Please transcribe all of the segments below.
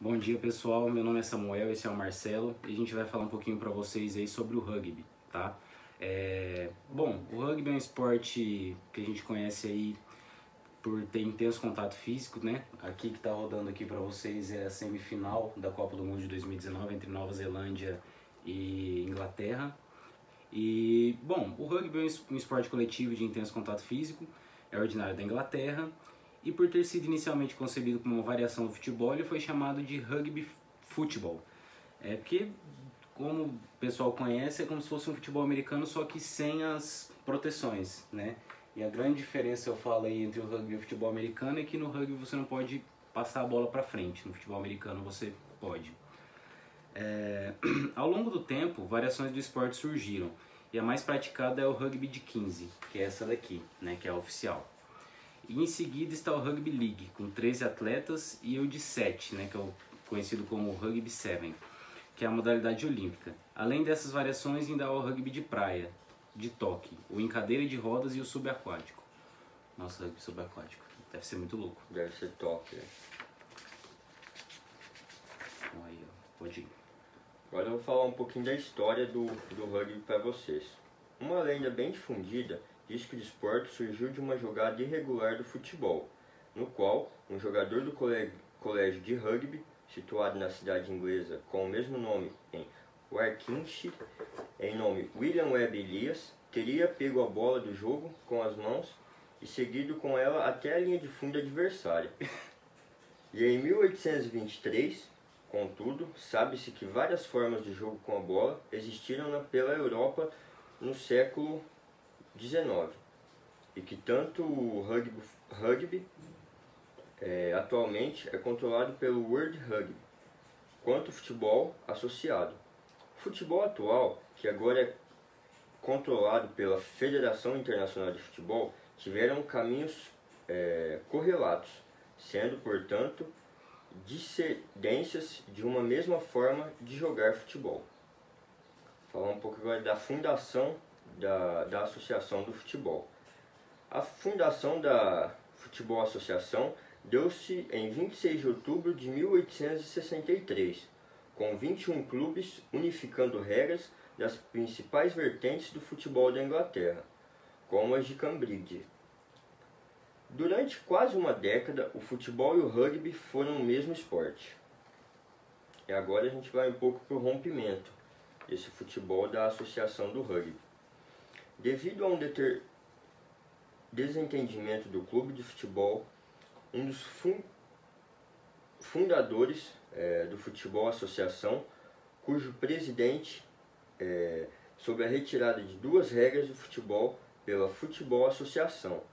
Bom dia pessoal, meu nome é Samuel, esse é o Marcelo e a gente vai falar um pouquinho para vocês aí sobre o rugby, tá? Bom, o rugby é um esporte que a gente conhece aí por ter intenso contato físico, né? Aqui que tá rodando aqui para vocês é a semifinal da Copa do Mundo de 2019 entre Nova Zelândia e Inglaterra. E, bom, o rugby é um esporte coletivo de intenso contato físico, é originário da Inglaterra e por ter sido inicialmente concebido como uma variação do futebol, ele foi chamado de rugby futebol. É porque, como o pessoal conhece, é como se fosse um futebol americano, só que sem as proteções, né? E a grande diferença, eu falo aí, entre o rugby e o futebol americano é que no rugby você não pode passar a bola para frente, no futebol americano você pode. Ao longo do tempo, variações do esporte surgiram, e a mais praticada é o rugby de 15, que é essa daqui, né, que é a oficial. E em seguida está o Rugby League, com 13 atletas, e o de 7, né, que é o conhecido como Rugby 7, que é a modalidade olímpica. Além dessas variações, ainda há o rugby de praia, de toque, o em cadeira de rodas e o subaquático. Nossa, rugby subaquático, deve ser muito louco. Deve ser top, né? Então aí, ó, pode ir. Agora eu vou falar um pouquinho da história do rugby para vocês. Uma lenda bem difundida diz que o esporte surgiu de uma jogada irregular do futebol, no qual um jogador do colégio de rugby, situado na cidade inglesa com o mesmo nome em Warwickshire, em nome William Webb Elias, teria pego a bola do jogo com as mãos e seguido com ela até a linha de fundo adversária. E em 1823, contudo, sabe-se que várias formas de jogo com a bola existiram pela Europa no século XIX e que tanto o rugby atualmente é controlado pelo World Rugby, quanto o futebol associado. O futebol atual, que agora é controlado pela Federação Internacional de Futebol, tiveram caminhos correlatos, sendo, portanto, discendências de uma mesma forma de jogar futebol. Vou falar um pouco agora da fundação da Associação do Futebol. A fundação da Futebol Associação deu-se em 26 de outubro de 1863, com 21 clubes unificando regras das principais vertentes do futebol da Inglaterra, como as de Cambridge. Durante quase uma década, o futebol e o rugby foram o mesmo esporte. E agora a gente vai um pouco para o rompimento desse futebol da associação do rugby. Devido a um desentendimento do clube de futebol, um dos fundadores do futebol associação, cujo presidente, sob a retirada de duas regras do futebol pela Futebol Associação.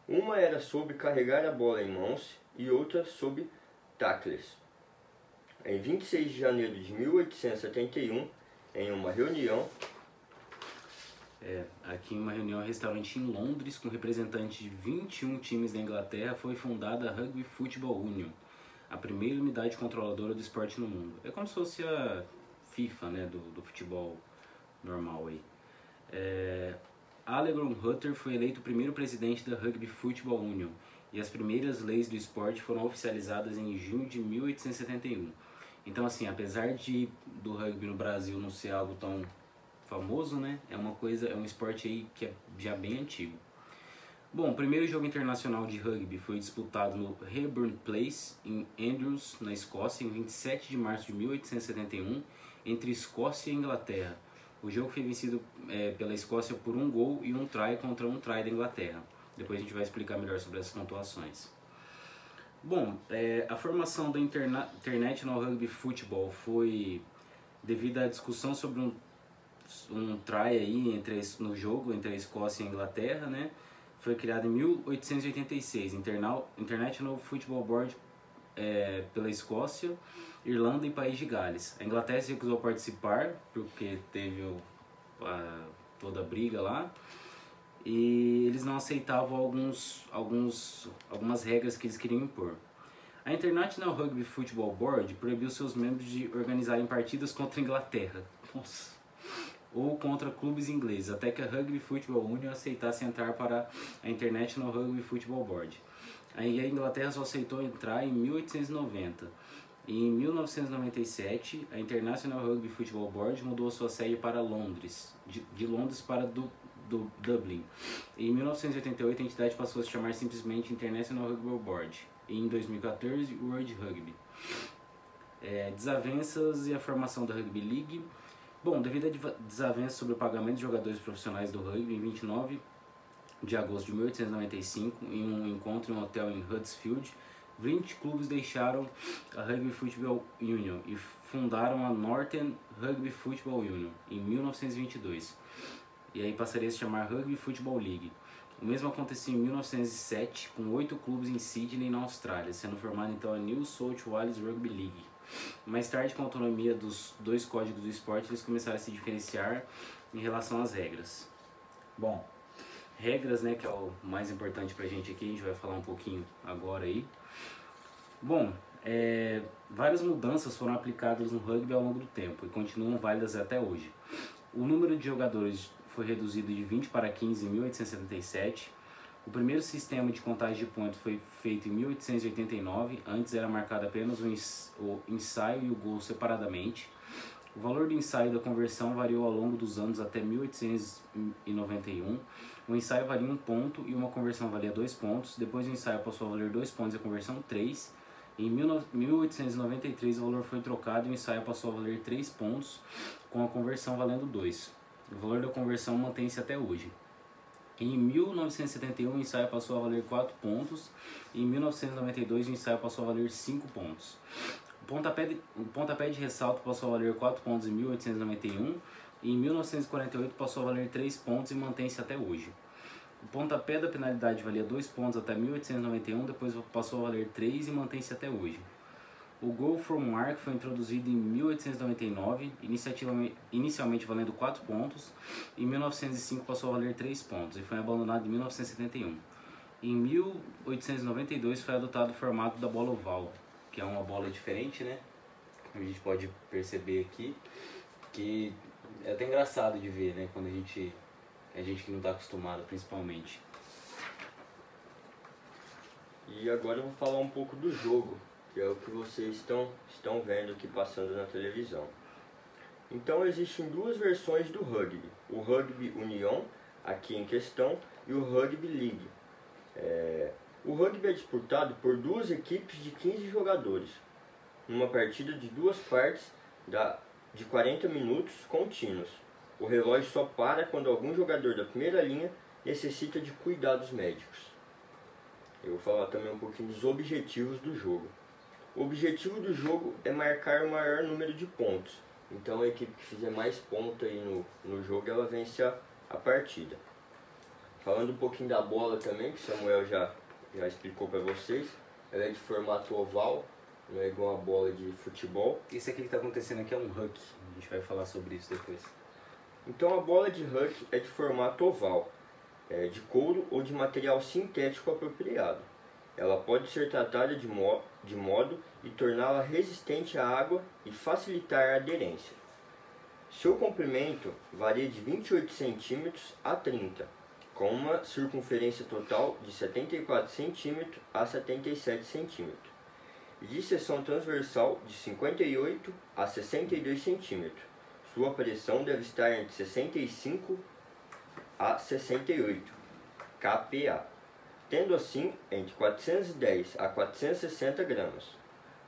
Uma era sobre carregar a bola em mãos e outra sobre tackles. Em 26 de janeiro de 1871, em uma reunião... Aqui em uma reunião em restaurante em Londres, com representantes de 21 times da Inglaterra, foi fundada a Rugby Football Union, a primeira unidade controladora do esporte no mundo. É como se fosse a FIFA, né, do futebol normal aí. Alan Hutter foi eleito o primeiro presidente da Rugby Football Union e as primeiras leis do esporte foram oficializadas em junho de 1871. Então, assim, apesar do rugby no Brasil não ser algo tão famoso, né, é um esporte aí que é já bem antigo. Bom, o primeiro jogo internacional de rugby foi disputado no Hebburn Place, em Andrews, na Escócia, em 27 de março de 1871, entre Escócia e Inglaterra. O jogo foi vencido pela Escócia por 1 gol e 1 try contra 1 try da Inglaterra. Depois a gente vai explicar melhor sobre essas pontuações. Bom, a formação da International Rugby Football foi devido à discussão sobre um try aí no jogo entre a Escócia e a Inglaterra, né? Foi criado em 1886, International Football Board pela Escócia, Irlanda e País de Gales. A Inglaterra se recusou a participar porque teve toda a briga lá e eles não aceitavam algumas regras que eles queriam impor. A International Rugby Football Board proibiu seus membros de organizarem partidas contra a Inglaterra. Nossa. Ou contra clubes ingleses, até que a Rugby Football Union aceitasse entrar para a International Rugby Football Board. Aí a Inglaterra só aceitou entrar em 1890. E em 1997, a International Rugby Football Board mudou sua sede para Londres, de Londres para Dublin. E em 1988, a entidade passou a se chamar simplesmente International Rugby Board. E em 2014, World Rugby. Desavenças e a formação da Rugby League. Bom, devido a desavenças sobre o pagamento de jogadores profissionais do rugby, em 29 de agosto de 1895, em um encontro em um hotel em Huddersfield, 20 clubes deixaram a Rugby Football Union e fundaram a Northern Rugby Football Union em 1922. E aí passaria a se chamar Rugby Football League. O mesmo aconteceu em 1907, com 8 clubes em Sydney, na Austrália, sendo formada então a New South Wales Rugby League. Mais tarde, com a autonomia dos 2 códigos do esporte, eles começaram a se diferenciar em relação às regras. Bom, regras, né, que é o mais importante pra gente aqui, a gente vai falar um pouquinho agora aí. Bom, várias mudanças foram aplicadas no rugby ao longo do tempo e continuam válidas até hoje. O número de jogadores foi reduzido de 20 para 15 em 1877. O primeiro sistema de contagem de pontos foi feito em 1889. Antes era marcado apenas o ensaio e o gol separadamente. O valor do ensaio e da conversão variou ao longo dos anos até 1891. O ensaio valia 1 ponto e uma conversão valia 2 pontos. Depois o ensaio passou a valer 2 pontos e a conversão 3. Em 1893 o valor foi trocado e o ensaio passou a valer 3 pontos, com a conversão valendo 2. O valor da conversão mantém-se até hoje. Em 1971 o ensaio passou a valer 4 pontos e em 1992 o ensaio passou a valer 5 pontos. O pontapé de ressalto passou a valer 4 pontos em 1891 e em 1948 passou a valer 3 pontos e mantém-se até hoje. O pontapé da penalidade valia 2 pontos até 1891, depois passou a valer 3 e mantém-se até hoje. O Goal from Mark foi introduzido em 1899, inicialmente valendo 4 pontos, em 1905 passou a valer 3 pontos e foi abandonado em 1971. Em 1892 foi adotado o formato da bola oval, que é uma bola diferente, né? Como a gente pode perceber aqui, que é até engraçado de ver, né? Quando a gente que não está acostumado, principalmente. E agora eu vou falar um pouco do jogo, que é o que vocês estão vendo aqui passando na televisão. Então existem 2 versões do rugby, o Rugby Union, aqui em questão, e o Rugby League. O rugby é disputado por 2 equipes de 15 jogadores, numa partida de 2 partes de 40 minutos contínuos. O relógio só para quando algum jogador da primeira linha necessita de cuidados médicos. Eu vou falar também um pouquinho dos objetivos do jogo. O objetivo do jogo é marcar o maior número de pontos. Então a equipe que fizer mais pontos aí no jogo, ela vence a partida. Falando um pouquinho da bola também, que o Samuel já explicou para vocês. Ela é de formato oval, não é igual a bola de futebol. Isso aqui que está acontecendo aqui é um huck. A gente vai falar sobre isso depois. Então a bola de huck é de formato oval, de couro ou de material sintético apropriado. Ela pode ser tratada de modo de torná-la resistente à água e facilitar a aderência. Seu comprimento varia de 28 cm a 30 com uma circunferência total de 74 cm a 77 cm e de seção transversal de 58 a 62 cm. Sua pressão deve estar entre 65 a 68 kPa, tendo assim entre 410 a 460 gramas.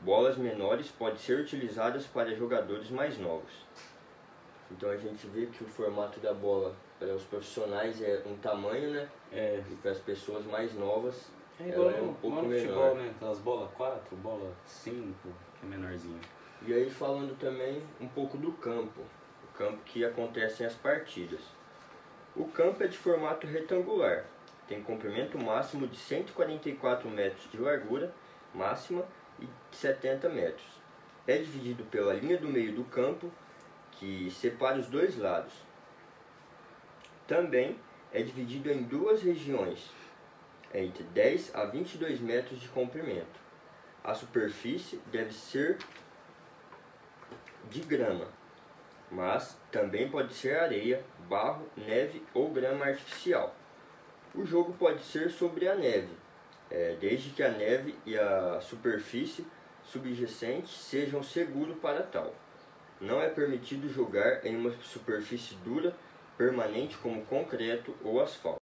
Bolas menores podem ser utilizadas para jogadores mais novos. Então a gente vê que o formato da bola para os profissionais é um tamanho, né? E para as pessoas mais novas ela é um pouco no menor. futebol, né? Aquelas bolas 4, bola 5, que é menorzinho. E aí falando também um pouco do campo, o campo que acontecem as partidas. O campo é de formato retangular, tem comprimento máximo de 144 metros de largura máxima e 70 metros. É dividido pela linha do meio do campo, que separa os 2 lados. Também é dividido em 2 regiões, entre 10 a 22 metros de comprimento. A superfície deve ser de grama, mas também pode ser areia, barro, neve ou grama artificial. O jogo pode ser sobre a neve, desde que a neve e a superfície subjacentes sejam seguros para tal. Não é permitido jogar em uma superfície dura, permanente como concreto ou asfalto.